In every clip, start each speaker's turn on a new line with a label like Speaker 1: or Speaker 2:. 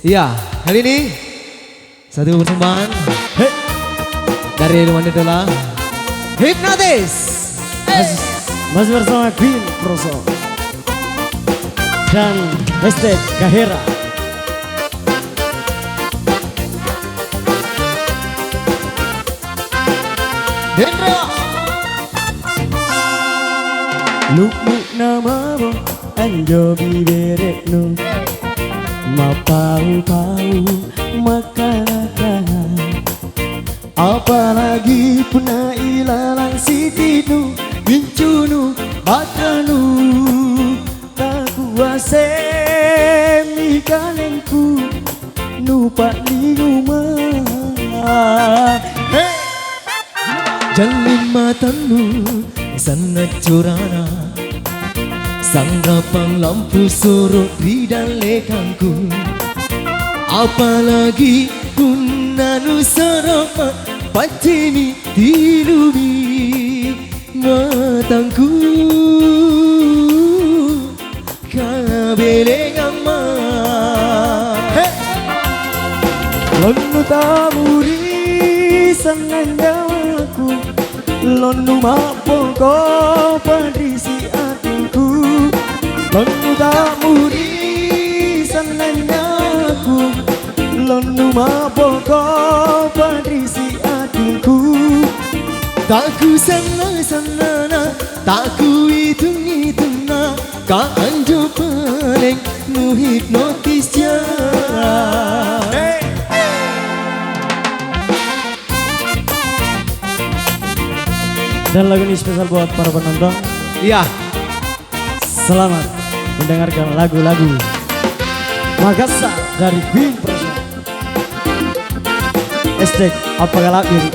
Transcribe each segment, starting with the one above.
Speaker 1: Iya, kali ini satu persembahan dari Luan adalah Hipnotis.
Speaker 2: Masih bersama Queen Proso dan hashtag Kahera.
Speaker 1: Dendro
Speaker 2: Lukmuk nama mo anjo bibereknu mapau-pau makan apalagi puna ilalang sitinu gincunu bakanu tak kuase mikanenku nupak di rumah.
Speaker 1: jalin matamu sana curana sanggapang lampu sorot di dalekangku apalagi punanu sarapa pacini dilumi matangku kabelengama
Speaker 2: Lonu tamuri sangandaku Lonu mapogo padrisi atiku Lonu tamuri sangandaku Lonu mapogo padrisi atiku
Speaker 1: tak ku sana tak ku hitung ka anjo paling nu hipnotis jarak.
Speaker 2: Dan lagu ini spesial buat para penonton.
Speaker 1: Iya,
Speaker 2: Selamat mendengarkan lagu-lagu Makassar dari Queen Proso. Hashtag apa galak diri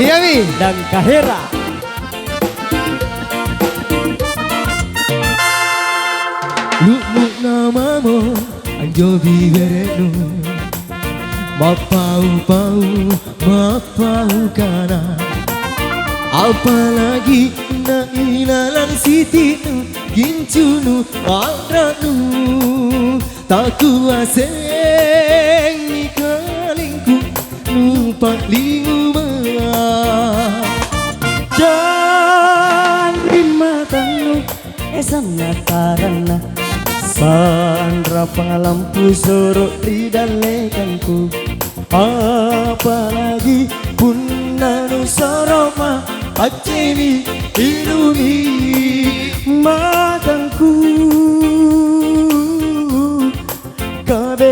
Speaker 1: iya Mi.
Speaker 2: dan Kahera.
Speaker 1: Lukmuk namamu anjo bibereknu mapau-pau kana apalagi na ilalang sitinu gincunu adranu tak kuaseng mikalingku numpak linguma
Speaker 2: Jangan matanu esana tarana Sandra pengalampu sorok di dalekanku apalagi punanu soroma acemi ilumi matangku kabelengama